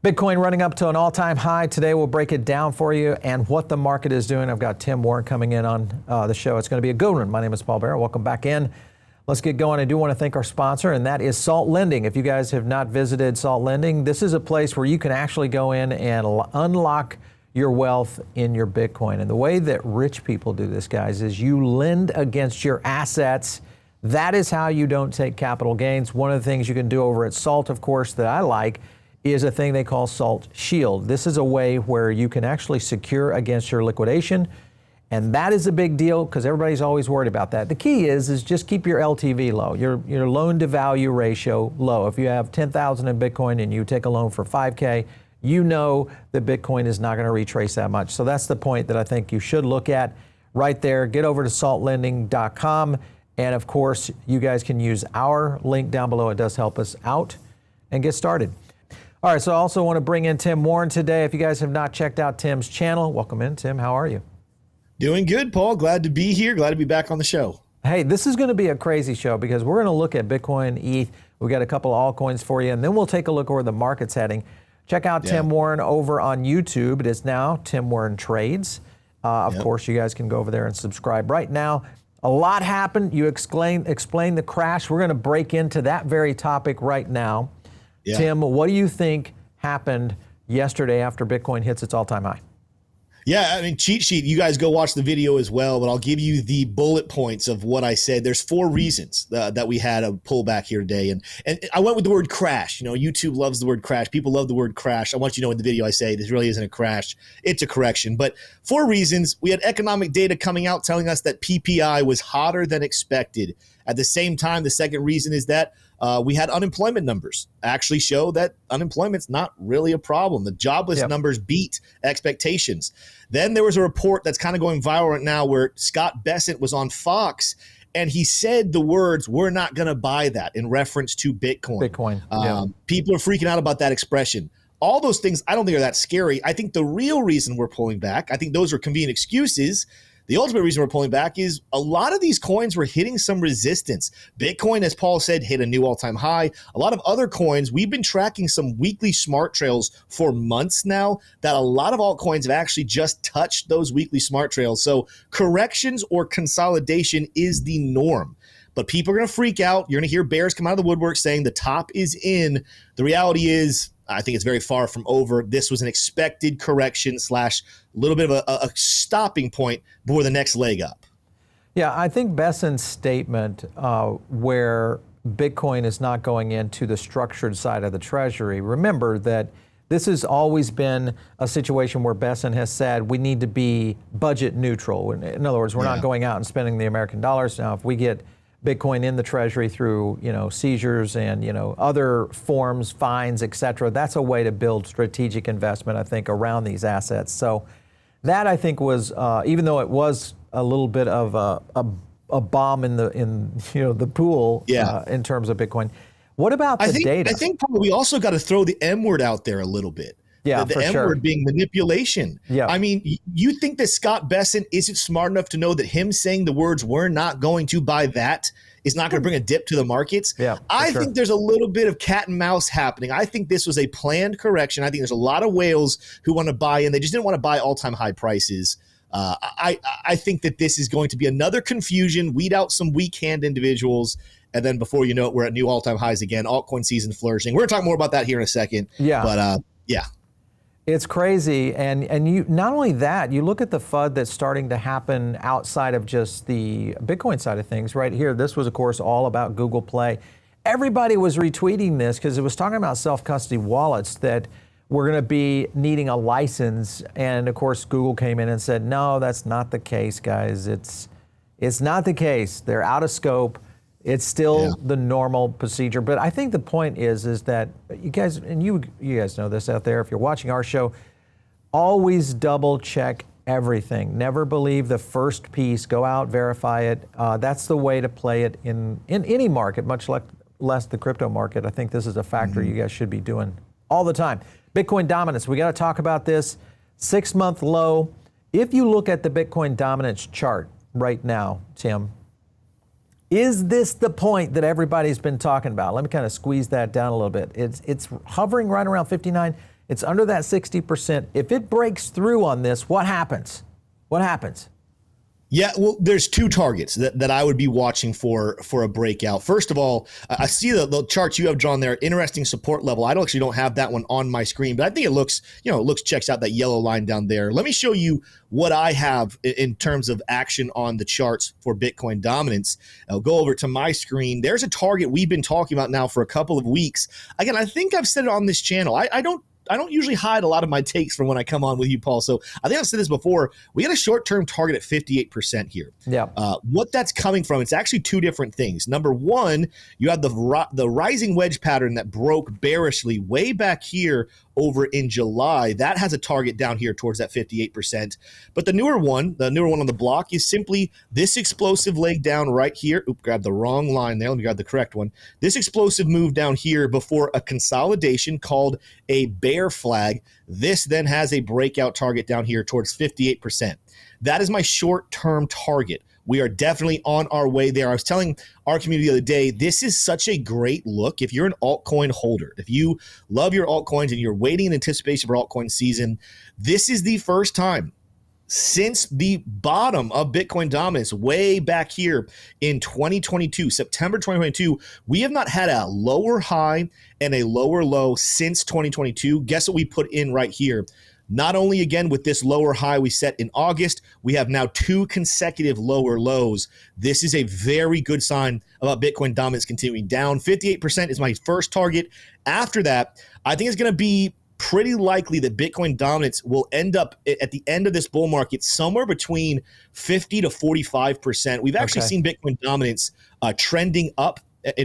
Bitcoin running up to an all-time high. Today we'll break it down for you and what the market is doing. I've got Tim Warren coming in on the show. It's going to be a good one. My name is Paul Barrett. Welcome back in. Let's get going. I do want to thank our sponsor, and that is Salt Lending. If you guys have not visited Salt Lending, this is a place where you can actually go in and unlock your wealth in your Bitcoin. And the way that rich people do this, guys, is you lend against your assets. That is how you don't take capital gains. One of the things you can do over at Salt, of course, that I like is a thing they call Salt Shield. This is a way where you can actually secure against your liquidation. And that is a big deal because everybody's always worried about that. The key is just keep your LTV low, your loan to value ratio low. If you have 10,000 in Bitcoin and you take a loan for 5K, you know that Bitcoin is not going to retrace that much. So that's the point that I think you should look at right there. Get over to saltlending.com. And of course, you guys can use our link down below. It does help us out and get started. All right, so I also want to bring in Tim Warren today. If you guys have not checked out Tim's channel, welcome in. Tim, how are you? Doing good, Paul. Glad to be here. Glad to be back on the show. Hey, this is going to be a crazy show because we're going to look at Bitcoin, ETH. We got a couple of altcoins for you, and then we'll take a look where the market's heading. Check out Tim Warren over on YouTube. It is now Tim Warren Trades. Of course, you guys can go over there and subscribe right now. A lot happened. You explain the crash. We're going to break into that very topic right now. Yeah. Tim, what do you think happened yesterday after Bitcoin hits its all-time high? Yeah, I mean, cheat sheet, you guys go watch the video as well, but I'll give you the bullet points of what I said. There's 4 reasons that we had a pullback here today. And I went with the word crash. You know, YouTube loves the word crash. People love the word crash. I want you to know in the video I say this really isn't a crash. It's a correction. But 4 reasons. We had economic data coming out telling us that PPI was hotter than expected. At the same time, the second reason is that we had unemployment numbers actually show that unemployment's not really a problem. The jobless numbers beat expectations. Then there was a report that's kind of going viral right now where Scott Bessent was on Fox and he said the words, "We're not going to buy that," in reference to Bitcoin. People are freaking out about that expression. All those things I don't think are that scary. I think the real reason we're pulling back, I think those are convenient excuses. The ultimate reason we're pulling back is a lot of these coins were hitting some resistance. Bitcoin, as Paul said, hit a new all-time high. A lot of other coins, we've been tracking some weekly smart trails for months now that a lot of altcoins have actually just touched those weekly smart trails. So corrections or consolidation is the norm. But people are going to freak out. You're going to hear bears come out of the woodwork saying the top is in. The reality is, I think it's very far from over. This was an expected correction / a little bit of a stopping point before the next leg up. Yeah, I think Bessent's statement where Bitcoin is not going into the structured side of the treasury, remember that this has always been a situation where Bessent has said we need to be budget neutral. In other words, we're not going out and spending the American dollars. Now, if we get Bitcoin in the treasury through, seizures and, other forms, fines, et cetera, that's a way to build strategic investment, I think, around these assets. So that, I think, was, even though it was a little bit of a bomb in the pool in terms of Bitcoin. What about the data? I think probably we also got to throw the M word out there a little bit. Yeah, the M word being manipulation. Yeah. I mean, you think that Scott Bessent isn't smart enough to know that him saying the words, "We're not going to buy that," is not going to bring a dip to the markets? Yeah, I think there's a little bit of cat and mouse happening. I think this was a planned correction. I think there's a lot of whales who want to buy in. They just didn't want to buy all-time high prices. I think that this is going to be another confusion, weed out some weak-hand individuals, and then before you know it, we're at new all-time highs again. Altcoin season flourishing. We're going to talk more about that here in a second. Yeah. But, yeah. It's crazy, and you not only that, you look at the FUD that's starting to happen outside of just the Bitcoin side of things. Right here, this was, of course, all about Google Play. Everybody was retweeting this because it was talking about self-custody wallets that were going to be needing a license, and of course, Google came in and said, "No, that's not the case, guys. It's not the case. They're out of scope. It's still the normal procedure." But I think the point is that you guys, and you guys know this out there, if you're watching our show, always double check everything. Never believe the first piece. Go out, verify it. That's the way to play it in any market, much less the crypto market. I think this is a factor you guys should be doing all the time. Bitcoin dominance, we got to talk about this. 6-month low. If you look at the Bitcoin dominance chart right now, Tim, is this the point that everybody's been talking about? Let me kind of squeeze that down a little bit. It's hovering right around 59. It's under that 60%. If it breaks through on this, what happens? What happens? Yeah, well, there's two targets that I would be watching for a breakout. First of all, I see the charts you have drawn there. Interesting support level. I don't have that one on my screen, but I think it looks checks out that yellow line down there. Let me show you what I have in terms of action on the charts for Bitcoin dominance. I'll go over to my screen. There's a target we've been talking about now for a couple of weeks. Again, I think I've said it on this channel. I don't usually hide a lot of my takes from when I come on with you, Paul. So I think I've said this before. We got a short-term target at 58% here. Yeah. What that's coming from, it's actually two different things. Number one, you have the rising wedge pattern that broke bearishly way back here over in July. That has a target down here towards that 58%. But the newer one on the block is simply this explosive leg down right here. Oop, grabbed the wrong line there. Let me grab the correct one. This explosive move down here before a consolidation called a bear flag. This then has a breakout target down here towards 58%. That is my short-term target. We are definitely on our way there. I was telling our community the other day, this is such a great look. If you're an altcoin holder, if you love your altcoins and you're waiting in anticipation for altcoin season, this is the first time since the bottom of Bitcoin dominance way back here in 2022, September 2022, we have not had a lower high and a lower low since 2022. Guess what we put in right here? Not only again with this lower high we set in August, we have now two consecutive lower lows. This is a very good sign about Bitcoin dominance continuing down. 58% is my first target. After that, I think it's going to be pretty likely that Bitcoin dominance will end up at the end of this bull market somewhere between 50 to 45%. We've actually seen Bitcoin dominance trending up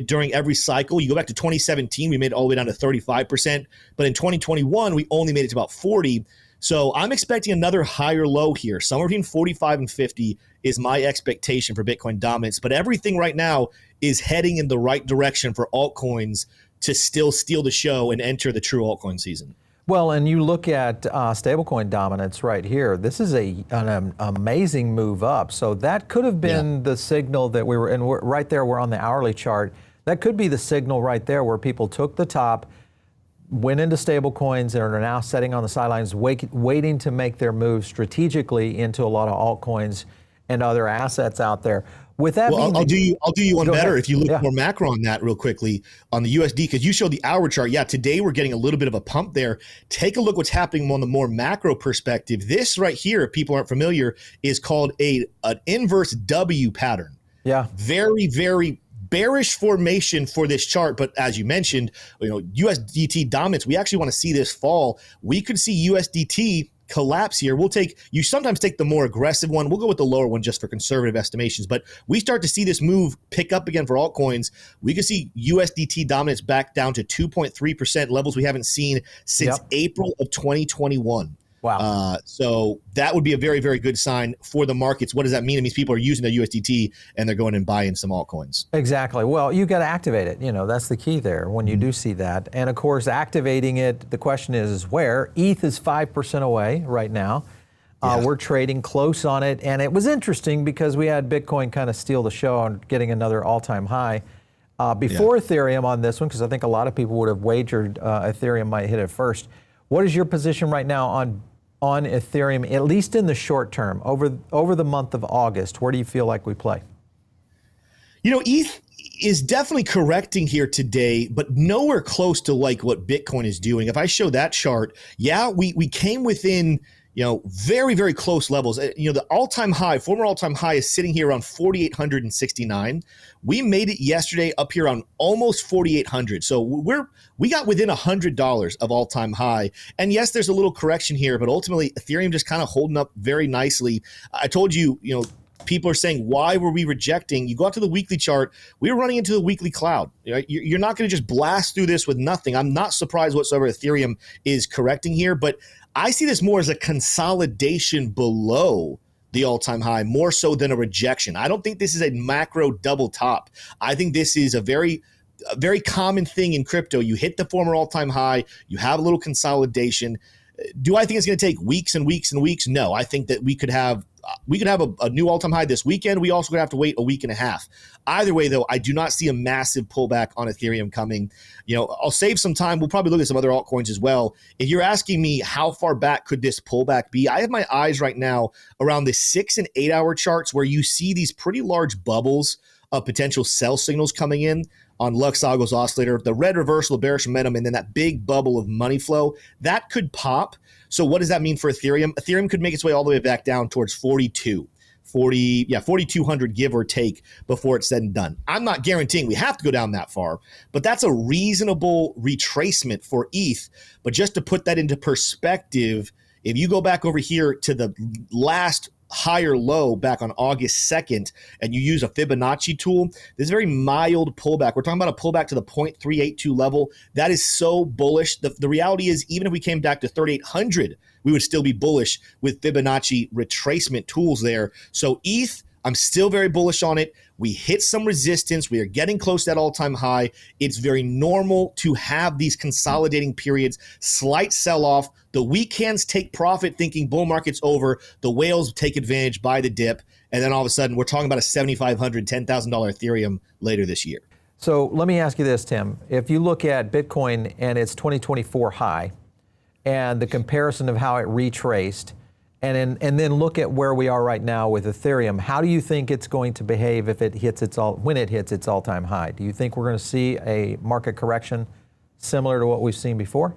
during every cycle. You go back to 2017, we made it all the way down to 35%, but in 2021, we only made it to about 40. So I'm expecting another higher low here. Somewhere between 45 and 50 is my expectation for Bitcoin dominance, but everything right now is heading in the right direction for altcoins to still steal the show and enter the true altcoin season. Well, and you look at stablecoin dominance right here. This is an amazing move up. So that could have been the signal that we were, and right there, we're on the hourly chart. That could be the signal right there where people took the top, went into stablecoins, and are now sitting on the sidelines, waiting to make their move strategically into a lot of altcoins and other assets out there. With that, I'll do you one better. If you look more macro on that real quickly on the USD, because you showed the hour chart. Yeah, today we're getting a little bit of a pump there. Take a look what's happening on the more macro perspective. This right here, if people aren't familiar, is called an inverse W pattern. Yeah. Very, very bearish formation for this chart. But as you mentioned, USDT dominance, we actually want to see this fall. We could see USDT collapse here. You sometimes take the more aggressive one. We'll go with the lower one just for conservative estimations. But we start to see this move pick up again for altcoins. We could see USDT dominance back down to 2.3% levels we haven't seen since April of 2021. Wow. So that would be a very, very good sign for the markets. What does that mean? It means people are using their USDT and they're going and buying some altcoins. Exactly. Well, you got to activate it. That's the key there when you do see that. And of course, activating it, the question is where? ETH is 5% away right now. We're trading close on it. And it was interesting because we had Bitcoin kind of steal the show on getting another all-time high before Ethereum on this one, because I think a lot of people would have wagered Ethereum might hit it first. What is your position right now on Ethereum, at least in the short term, over the month of August? Where do you feel like we play? ETH is definitely correcting here today, but nowhere close to like what Bitcoin is doing. If I show that chart, we came within very, very close levels. The all-time high, former all-time high is sitting here around 4,869. We made it yesterday up here on almost 4,800. So we got within $100 of all-time high. And yes, there's a little correction here, but ultimately Ethereum just kind of holding up very nicely. I told you, people are saying, why were we rejecting? You go out to the weekly chart, we were running into the weekly cloud. You're not going to just blast through this with nothing. I'm not surprised whatsoever Ethereum is correcting here, but I see this more as a consolidation below the all-time high, more so than a rejection. I don't think this is a macro double top. I think this is a very common thing in crypto. You hit the former all-time high, you have a little consolidation. Do I think it's going to take weeks and weeks and weeks? No, I think that we could have we could have a new all-time high this weekend. We also gonna have to wait a week and a half. Either way, though, I do not see a massive pullback on Ethereum coming. I'll save some time. We'll probably look at some other altcoins as well. If you're asking me how far back could this pullback be, I have my eyes right now around the 6 and 8 hour charts where you see these pretty large bubbles of potential sell signals coming in on Luxago's oscillator, the red reversal of bearish momentum, and then that big bubble of money flow. That could pop. So what does that mean for Ethereum? Ethereum could make its way all the way back down towards 4,200 give or take before it's said and done. I'm not guaranteeing we have to go down that far, but that's a reasonable retracement for ETH. But just to put that into perspective, if you go back over here to the last higher low back on August 2nd, and you use a Fibonacci tool, this is a very mild pullback. We're talking about a pullback to the 0.382 level. That is so bullish. The reality is, even if we came back to 3,800, we would still be bullish with Fibonacci retracement tools there. So ETH, I'm still very bullish on it. We hit some resistance. We are getting close to that all-time high. It's very normal to have these consolidating periods, slight sell-off. The weak hands take profit thinking bull market's over. The whales take advantage, buy the dip. And then all of a sudden, we're talking about a $7,500, $10,000 Ethereum later this year. So let me ask you this, Tim. If you look at Bitcoin and its 2024 high and the comparison of how it retraced, and then look at where we are right now with Ethereum, how do you think it's going to behave if it hits when it hits its all-time high? Do you think we're going to see a market correction similar to what we've seen before?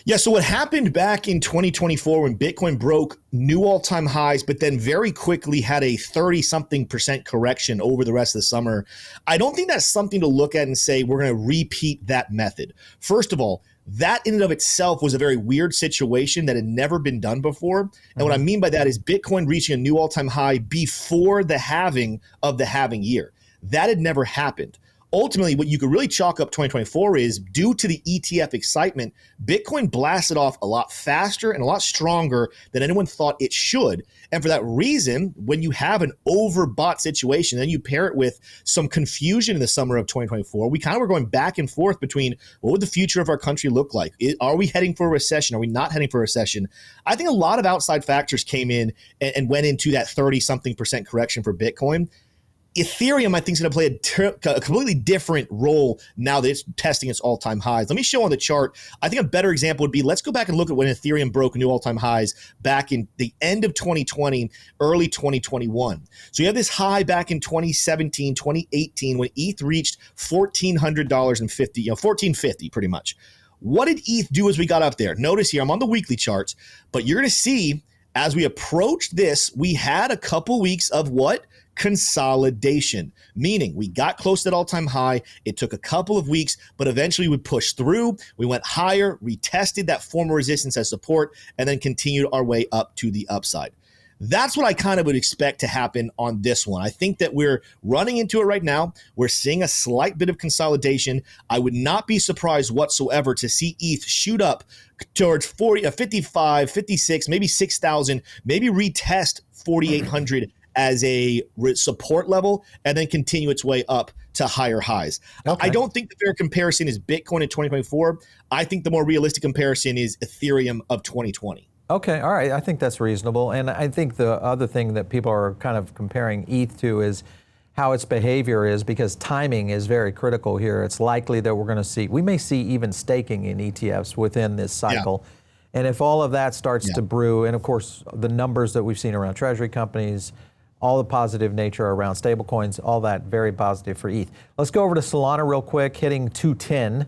Yeah, so what happened back in 2024 when Bitcoin broke new all-time highs, but then very quickly had a 30-something% correction over the rest of the summer, I don't think that's something to look at and say we're going to repeat that method. First of all, that in and of itself was a very weird situation that had never been done before. And what I mean by that is Bitcoin reaching a new all-time high before the halving of the halving year. That had never happened. Ultimately, what you could really chalk up 2024 is due to the ETF excitement, Bitcoin blasted off a lot faster and a lot stronger than anyone thought it should. And for that reason, when you have an overbought situation, then you pair it with some confusion in the summer of 2024, we kind of were going back and forth between what would the future of our country look like? Are we heading for a recession? Are we not heading for a recession? I think a lot of outside factors came in and went into that 30-something% correction for Bitcoin. Ethereum, I think, is going to play a completely different role now that it's testing its all-time highs. Let me show on the chart. I think a better example would be, let's go back and look at when Ethereum broke new all-time highs back in the end of 2020, early 2021. So you have this high back in 2017, 2018, when ETH reached $1,400.50, $1,450 pretty much. What did ETH do as we got up there? Notice here, I'm on the weekly charts, but you're going to see as we approached this, we had a couple weeks of what? Consolidation, meaning we got close to that all-time high. It took a couple of weeks, but eventually we pushed through. We went higher, retested that former resistance as support, and then continued our way up to the upside. That's what I kind of would expect to happen on this one. I think that we're running into it right now. We're seeing a slight bit of consolidation. I would not be surprised whatsoever to see ETH shoot up towards 55, 56, maybe 6,000, maybe retest 4,800 as a support level, and then continue its way up to higher highs. Okay. I don't think the fair comparison is Bitcoin in 2024. I think the more realistic comparison is Ethereum of 2020. Okay, all right. I think that's reasonable. And I think the other thing that people are kind of comparing ETH to is how its behavior is, because timing is very critical here. It's likely that we may see even staking in ETFs within this cycle. Yeah. And if all of that starts to brew, and of course, the numbers that we've seen around treasury companies, all the positive nature around stablecoins, all that very positive for ETH. Let's go over to Solana real quick, hitting 210.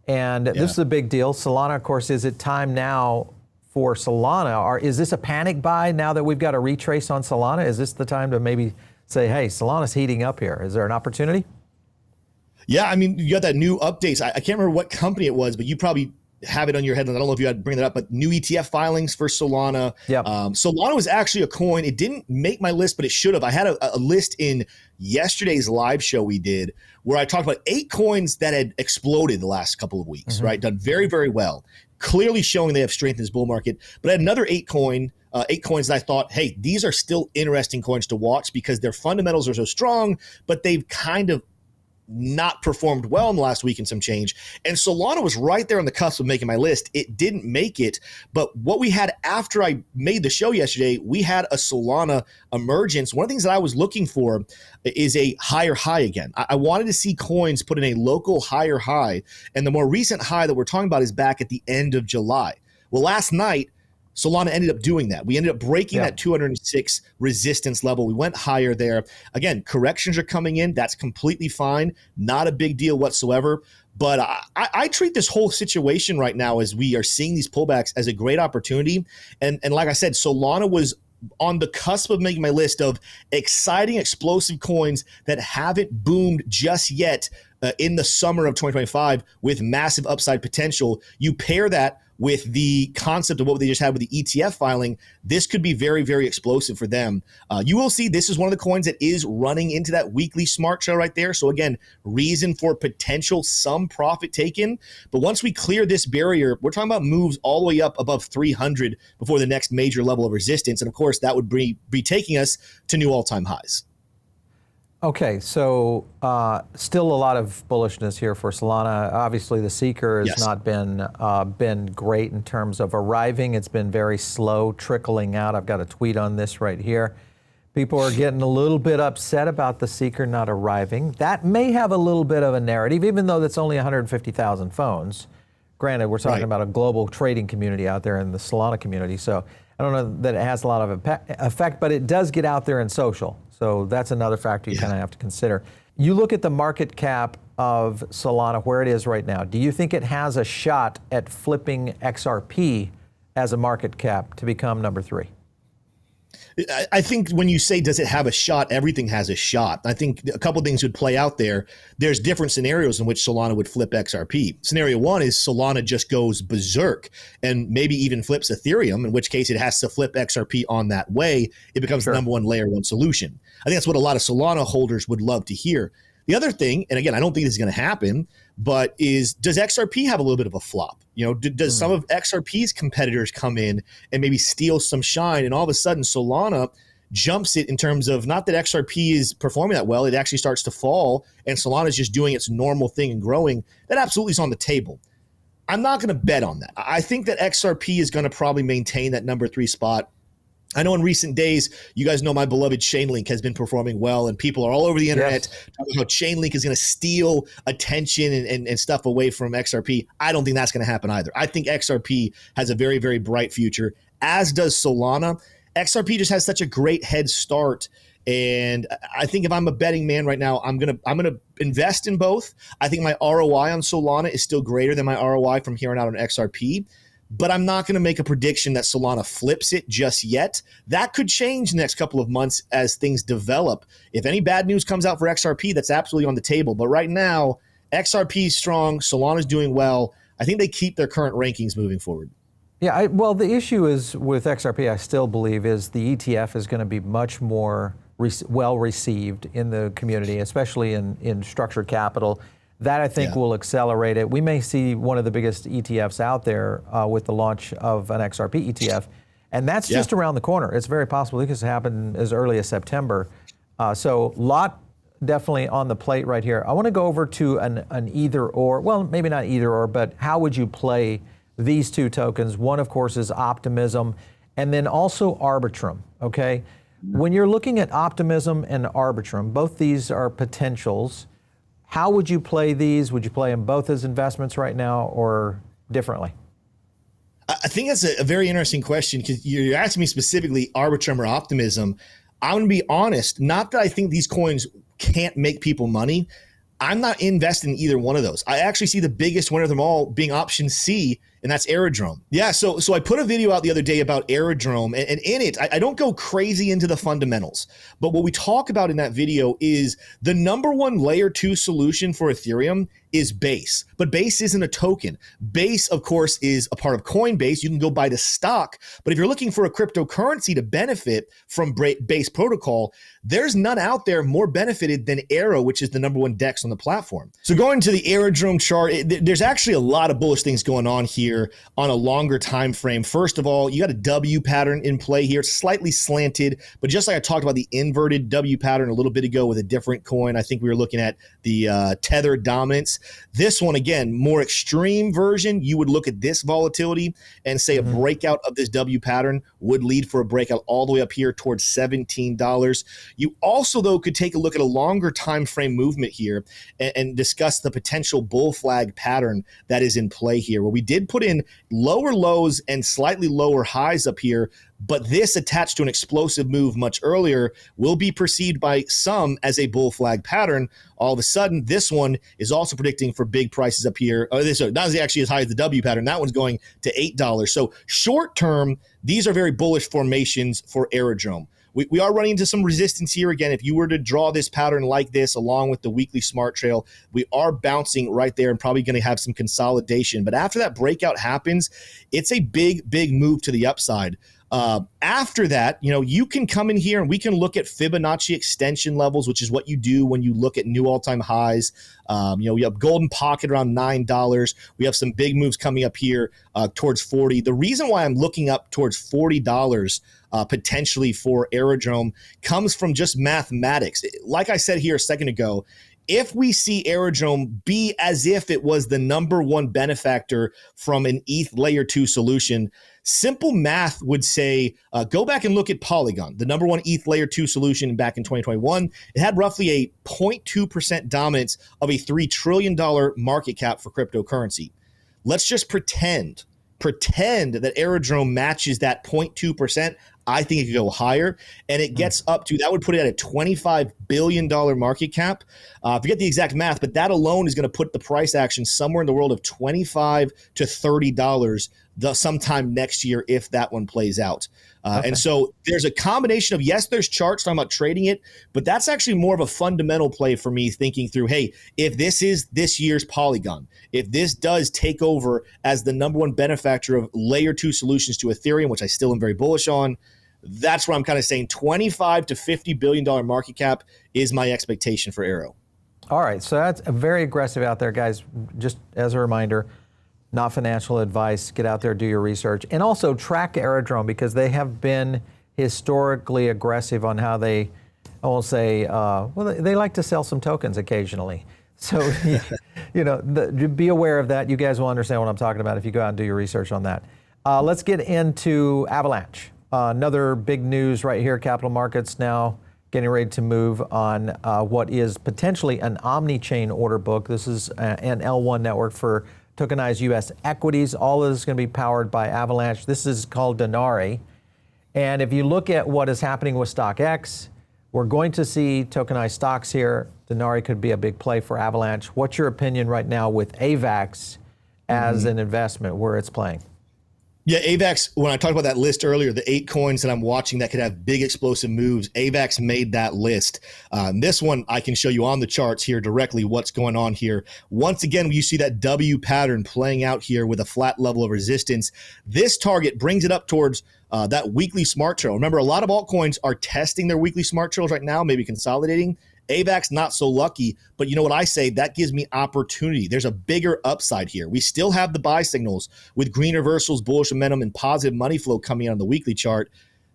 And this is a big deal. Solana, of course, is it time now for Solana? Or is this a panic buy now that we've got a retrace on Solana? Is this the time to maybe say, hey, Solana's heating up here? Is there an opportunity? Yeah, I mean, you got that new updates. I can't remember what company it was, but you probably have it on your head. I don't know if you had to bring that up, but new ETF filings for Solana. Yep. Solana was actually a coin. It didn't make my list, but it should have. I had a list in yesterday's live show we did where I talked about 8 coins that had exploded the last couple of weeks, right? Done very, very well. Clearly showing they have strength in this bull market. But I had another 8 coins that I thought, hey, these are still interesting coins to watch because their fundamentals are so strong, but they've kind of not performed well in the last week and some change. And Solana was right there on the cusp of making my list. It didn't make it. But what we had after I made the show yesterday, we had a Solana emergence. One of the things that I was looking for is a higher high again. I wanted to see coins put in a local higher high. And the more recent high that we're talking about is back at the end of July. Well, last night, Solana ended up doing that. We ended up breaking that 206 resistance level. We went higher there. Again, corrections are coming in. That's completely fine. Not a big deal whatsoever. But I treat this whole situation right now as we are seeing these pullbacks as a great opportunity. And like I said, Solana was on the cusp of making my list of exciting, explosive coins that haven't boomed just yet in the summer of 2025 with massive upside potential. You pair that with the concept of what they just had with the ETF filing, this could be very, very explosive for them. You will see this is one of the coins that is running into that weekly smart trail right there. So again, reason for potential some profit taken. But once we clear this barrier, we're talking about moves all the way up above 300 before the next major level of resistance. And of course, that would be taking us to new all-time highs. Okay, so still a lot of bullishness here for Solana. Obviously, the Seeker has not been great in terms of arriving. It's been very slow trickling out. I've got a tweet on this right here. People are getting a little bit upset about the Seeker not arriving. That may have a little bit of a narrative, even though that's only 150,000 phones. Granted, we're talking about a global trading community out there in the Solana community, so I don't know that it has a lot of effect, but it does get out there in social. So that's another factor you kind of have to consider. You look at the market cap of Solana, where it is right now. Do you think it has a shot at flipping XRP as a market cap to become number 3? I think when you say, does it have a shot, everything has a shot. I think a couple of things would play out there. There's different scenarios in which Solana would flip XRP. Scenario one is Solana just goes berserk and maybe even flips Ethereum, in which case it has to flip XRP on that way. It becomes the number one layer one solution. I think that's what a lot of Solana holders would love to hear. The other thing, and again, I don't think this is going to happen, but does XRP have a little bit of a flop? You know, does some of XRP's competitors come in and maybe steal some shine, and all of a sudden Solana jumps it in terms of not that XRP is performing that well, it actually starts to fall, and Solana is just doing its normal thing and growing. That absolutely is on the table. I'm not going to bet on that. I think that XRP is going to probably maintain that number 3 spot. I know in recent days, you guys know my beloved Chainlink has been performing well, and people are all over the internet talking about Chainlink is going to steal attention and stuff away from XRP. I don't think that's going to happen either. I think XRP has a very, very bright future, as does Solana. XRP just has such a great head start, and I think if I'm a betting man right now, I'm gonna invest in both. I think my ROI on Solana is still greater than my ROI from here on out on XRP. But I'm not going to make a prediction that Solana flips it just yet. That could change the next couple of months as things develop. If any bad news comes out for XRP, that's absolutely on the table. But right now, XRP is strong. Solana's doing well. I think they keep their current rankings moving forward. Yeah, well, the issue is with XRP, I still believe, is the ETF is going to be much more well received in the community, especially in structured capital. That, I think, will accelerate it. We may see one of the biggest ETFs out there with the launch of an XRP ETF, and that's just around the corner. It's very possible it could happen as early as September. So lot definitely on the plate right here. I want to go over to an either or, well, maybe not either or, but how would you play these two tokens? One, of course, is Optimism, and then also Arbitrum, okay? When you're looking at Optimism and Arbitrum, both these are potentials. How would you play these? Would you play them both as investments right now or differently? I think that's a very interesting question because you're asking me specifically Arbitrum or Optimism. I'm going to be honest, not that I think these coins can't make people money. I'm not invested in either one of those. I actually see the biggest winner of them all being option C, and that's Aerodrome. Yeah, so I put a video out the other day about Aerodrome, and in it, I don't go crazy into the fundamentals, but what we talk about in that video is the number one layer 2 solution for Ethereum is Base, but Base isn't a token. Base, of course, is a part of Coinbase. You can go buy the stock, but if you're looking for a cryptocurrency to benefit from Base protocol, there's none out there more benefited than Aero, which is the number one DEX on the platform. So going to the Aerodrome chart, there's actually a lot of bullish things going on here. here on a longer time frame. First of all, you got a W pattern in play here. It's slightly slanted, but just like I talked about the inverted W pattern a little bit ago with a different coin, I think we were looking at the Tether dominance. This one, again, more extreme version, you would look at this volatility and say a breakout of this W pattern would lead for a breakout all the way up here towards $17. You also, though, could take a look at a longer time frame movement here and discuss the potential bull flag pattern that is in play here, where we did put in lower lows and slightly lower highs up here, but this attached to an explosive move much earlier will be perceived by some as a bull flag pattern. All of a sudden, this one is also predicting for big prices up here. This not actually as high as the W pattern. That one's going to $8. So short term, these are very bullish formations for Aerodrome. We are running into some resistance here. Again, if you were to draw this pattern like this along with the weekly smart trail, we are bouncing right there and probably going to have some consolidation. But after that breakout happens, it's a big, big move to the upside. After that, you can come in here and we can look at Fibonacci extension levels, which is what you do when you look at new all-time highs. We have golden pocket around $9. We have some big moves coming up here towards 40. The reason why I'm looking up towards $40 potentially for Aerodrome comes from just mathematics. Like I said here a second ago, if we see Aerodrome be as if it was the number one benefactor from an ETH layer 2 solution, simple math would say, go back and look at Polygon, the number one ETH layer 2 solution back in 2021. It had roughly a 0.2% dominance of a $3 trillion market cap for cryptocurrency. Let's just pretend that Aerodrome matches that 0.2%. I think it could go higher, and it gets up to, that would put it at a $25 billion market cap. Forget the exact math, but that alone is going to put the price action somewhere in the world of $25 to $30 sometime next year if that one plays out. And so there's a combination of, yes, there's charts talking about trading it, but that's actually more of a fundamental play for me, thinking through, hey, if this is this year's Polygon, if this does take over as the number one benefactor of layer 2 solutions to Ethereum, which I still am very bullish on, that's where I'm kind of saying $25 to $50 billion market cap is my expectation for Aero. All right, so that's very aggressive out there, guys. Just as a reminder, not financial advice. Get out there, do your research, and also track Aerodrome, because they have been historically aggressive on how they, I won't say, they like to sell some tokens occasionally. So, be aware of that. You guys will understand what I'm talking about if you go out and do your research on that. Let's get into Avalanche. Another big news right here, capital markets now getting ready to move on what is potentially an omni-chain order book. This is an L1 network for tokenized U.S. equities. All of this is going to be powered by Avalanche. This is called Denari. And if you look at what is happening with StockX, we're going to see tokenized stocks here. Denari could be a big play for Avalanche. What's your opinion right now with AVAX as an investment, where it's playing? Yeah, AVAX, when I talked about that list earlier, the 8 coins that I'm watching that could have big explosive moves, AVAX made that list. This one, I can show you on the charts here directly what's going on here. Once again, you see that W pattern playing out here with a flat level of resistance. This target brings it up towards that weekly smart trail. Remember, a lot of altcoins are testing their weekly smart trails right now, maybe consolidating. AVAX, not so lucky, but you know what I say? That gives me opportunity. There's a bigger upside here. We still have the buy signals with green reversals, bullish momentum, and positive money flow coming in on the weekly chart.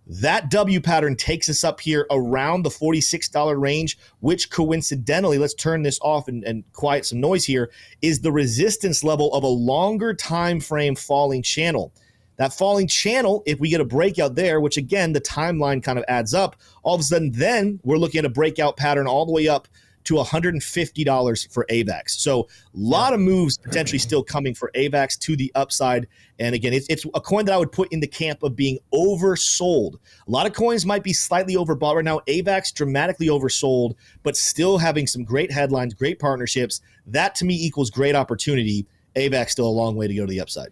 That W pattern takes us up here around the $46 range, which coincidentally, let's turn this off and quiet some noise here, is the resistance level of a longer time frame falling channel. That falling channel, if we get a breakout there, which again, the timeline kind of adds up, all of a sudden then we're looking at a breakout pattern all the way up to $150 for AVAX. So a lot of moves potentially still coming for AVAX to the upside. And again, it's a coin that I would put in the camp of being oversold. A lot of coins might be slightly overbought right now. AVAX dramatically oversold, but still having some great headlines, great partnerships. That to me equals great opportunity. AVAX still a long way to go to the upside.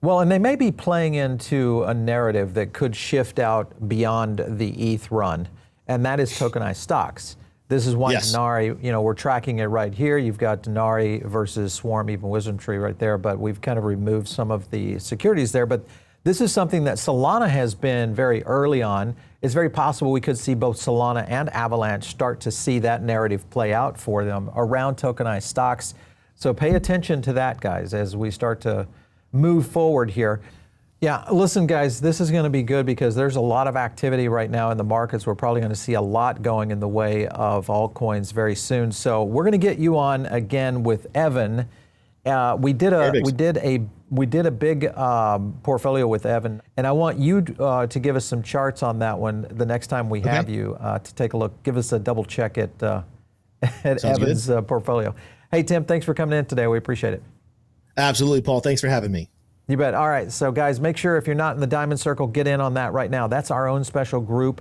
Well, and they may be playing into a narrative that could shift out beyond the ETH run, and that is tokenized stocks. This is one Denari, we're tracking it right here. You've got Denari versus Swarm, even WisdomTree right there, but we've kind of removed some of the securities there. But this is something that Solana has been very early on. It's very possible we could see both Solana and Avalanche start to see that narrative play out for them around tokenized stocks. So pay attention to that, guys, as we start to move forward here. Yeah, listen, guys, this is going to be good because there's a lot of activity right now in the markets. We're probably going to see a lot going in the way of altcoins very soon. So we're going to get you on again with Evan. We did a big portfolio with Evan, and I want you to give us some charts on that one the next time we have you to take a look. Give us a double check at Evan's portfolio. Hey, Tim, thanks for coming in today. We appreciate it. Absolutely, Paul. Thanks for having me. You bet. All right. So, guys, make sure if you're not in the Diamond Circle, get in on that right now. That's our own special group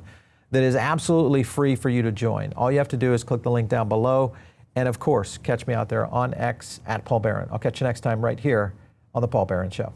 that is absolutely free for you to join. All you have to do is click the link down below. And, of course, catch me out there on X at Paul Barron. I'll catch you next time right here on The Paul Barron Show.